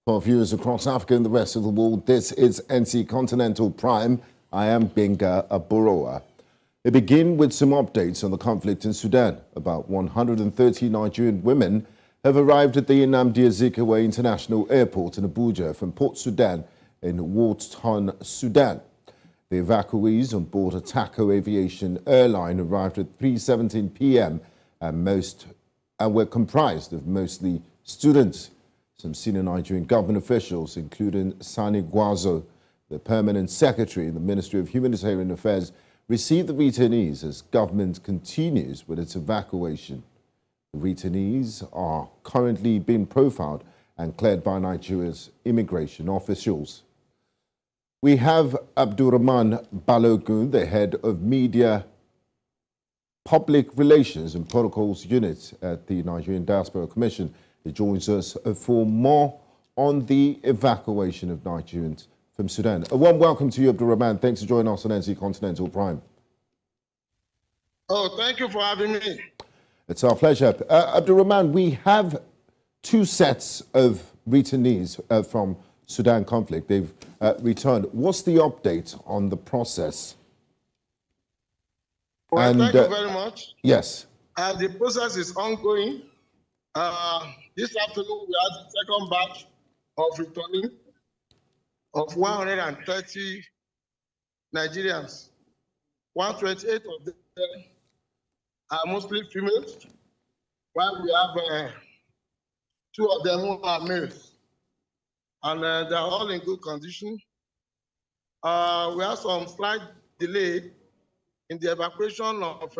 For viewers across Africa and the rest of the world, this is NC Continental Prime. I am Gbenga Aborowa. We begin with some updates on the conflict in Sudan. About 130 Nigerian women have arrived at the Nnamdi Azikiwe International Airport in Abuja from Port Sudan in Port Sudan. The evacuees on board a TACO aviation airline arrived at 3:17 p.m. and were comprised of mostly students. Some senior Nigerian government officials, including Sani Gwarzo, the permanent secretary in the Ministry of Humanitarian Affairs, received the returnees as government continues with its evacuation. The returnees are currently being profiled and cleared by Nigeria's immigration officials. We have Abdur-Rahman Balogun, the head of Media, Public Relations and Protocols Unit at the Nigerian Diaspora Commission. He joins us for more on the evacuation of Nigerians from Sudan. A warm welcome to you, Abdur-Rahman. Thanks for joining us on NC Continental Prime. Oh, thank you for having me. It's our pleasure. Abdur-Rahman, we have two sets of returnees from Sudan conflict. They've returned. What's the update on the process? Well, thank you very much. Yes. The process is ongoing. This afternoon, we had the second batch of returning of 130 Nigerians. 128 of them are mostly females, while we have 2 of them who are males. And they're all in good condition. We have some slight delay in the evacuation of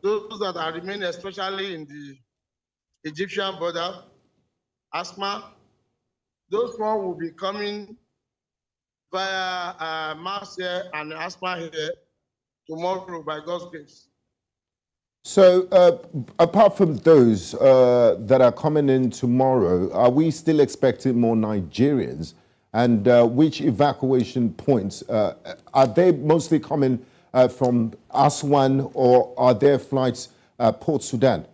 those that are remaining, especially in the Egyptian border, Asma. Those ones will be coming via Mars here and Asma here tomorrow by God's grace. So, apart from those that are coming in tomorrow, are we still expecting more Nigerians? And which evacuation points? Are they mostly coming from Aswan, or are there flights Port Sudan?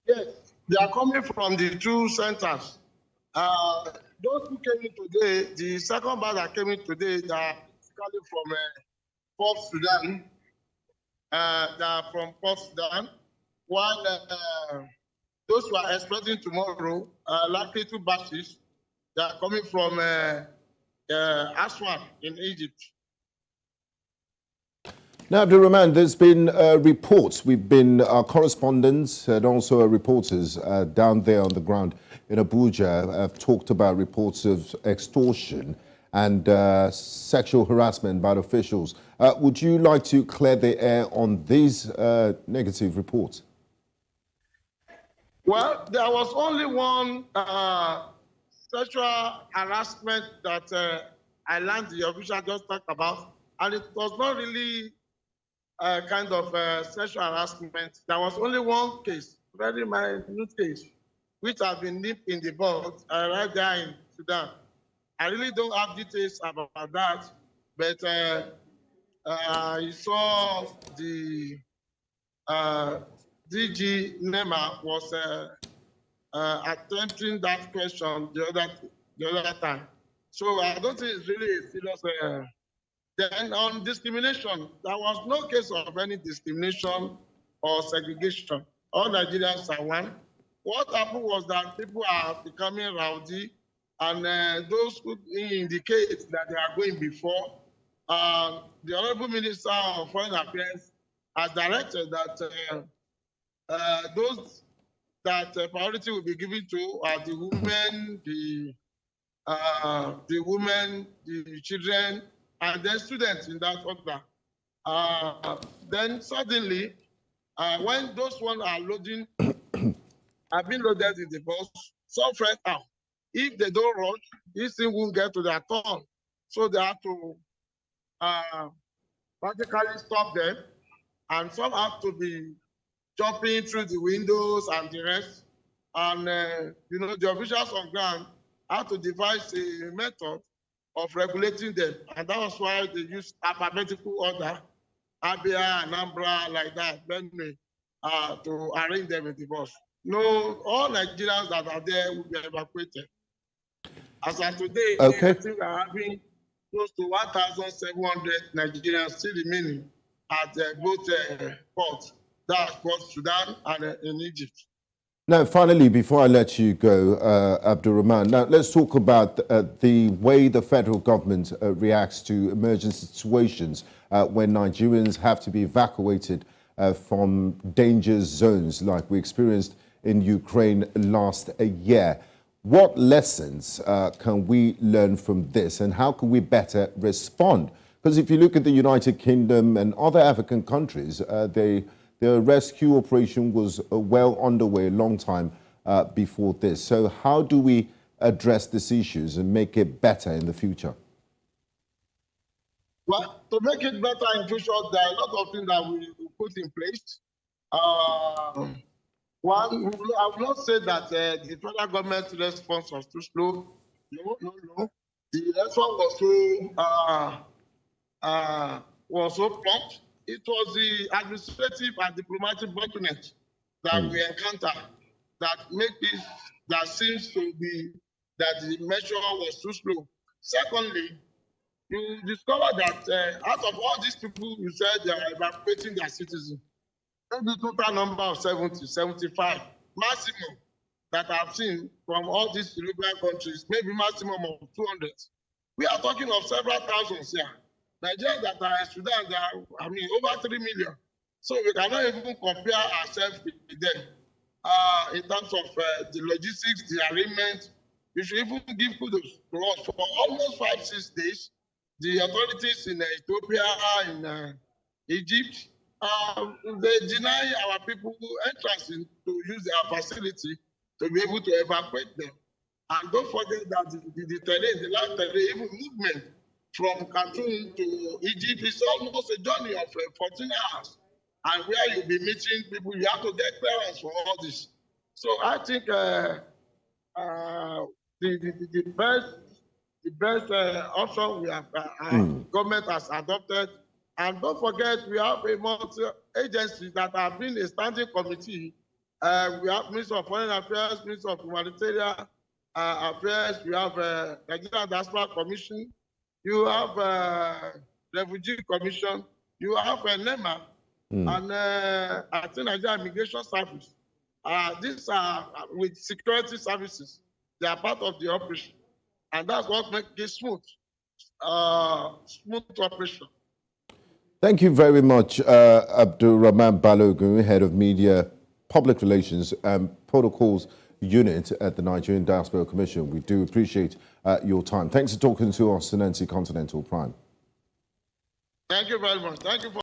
Yes, they are coming from the 2 centers. Those who came in today, the second batch that came in today, they are basically from Port Sudan. They are from Port Sudan, while those who are expecting tomorrow are likely 2 batches. They are coming from Aswan in Egypt. Now, Abdur-Rahman, there's been reports. We've been correspondents and also reporters down there on the ground in Abuja have talked about reports of extortion and sexual harassment by officials. Would you like to clear the air on these negative reports? Well, there was only one sexual harassment that I learned the official just talked about, and it was not really kind of sexual harassment. There was only one case, very minute case, which has been nipped in the bud right there in Sudan. I really don't have details about that, but I saw the DG Nema was attempting that question the other time. So I don't think it's really a serious. Then on discrimination, there was no case of any discrimination or segregation. All Nigerians are one. What happened was that people are becoming rowdy, and those who indicate that they are going before, the Honorable Minister of Foreign Affairs has directed that those that priority will be given to are the women, the children, and then students in that order. Then suddenly, when those ones are loading, have been loaded in the bus, some friends out. If they don't run, this thing won't get to their turn. So they have to practically stop them, and some have to be jumping through the windows and the rest. And the officials on ground have to devise a method of regulating them, and that was why they used alphabetical order, Abia, Anambra, like that, Benue. to arrange them in the bus. No, all Nigerians that are there will be evacuated. As of today, Okay. I think we are having close to 1,700 Nigerians still remaining at both ports, that's Port Sudan and in Egypt. Now, finally, before I let you go, Abdur-Rahman, now let's talk about the way the federal government reacts to emergency situations when Nigerians have to be evacuated from danger zones like we experienced in Ukraine last year. What lessons can we learn from this, and how can we better respond? Because if you look at the United Kingdom and other African countries, their rescue operation was well underway a long time before this. So how do we address these issues and make it better in the future? Well, to make it better in the future, there are a lot of things that we put in place. One, I will not say that the federal government response was too slow. No. The response was so prompt. It was the administrative and diplomatic bottlenecks that we encounter that make this, that seems to be that the measure was too slow. Secondly, you discover that out of all these people you said they are evacuating their citizens, maybe total number of 70, 75, maximum that I've seen from all these European countries, maybe maximum of 200. We are talking of several thousands here. Nigerians that are in Sudan, they are, over 3 million. So we cannot even compare ourselves with them. In terms of the logistics, the arrangement, we should even give kudos to us. For almost 5-6 days, the authorities in Ethiopia, in Egypt, they deny our people entrance to use their facility to be able to evacuate them. And don't forget that the terrain, the land terrain, even movement from Khartoum to Egypt is almost a journey of 14 hours. And where you'll be meeting people, you have to get clearance for all this. So I think the best option we have, government has adopted. And don't forget, we have a multi-agency that have been a standing committee. We have Minister of Foreign Affairs, Minister of Humanitarian Affairs, we have Nigerian Diaspora Commission, you have Refugee Commission, you have NEMA, and I think Nigerian Immigration Service. These are with security services. They are part of the operation. And that's what makes it smooth operation. Thank you very much, Abdur-Rahman Balogun, Head of Media, Public Relations and Protocols Unit at the Nigerian Diaspora Commission. We do appreciate your time. Thanks for talking to us on NC Continental Prime. Thank you very much. Thank you for...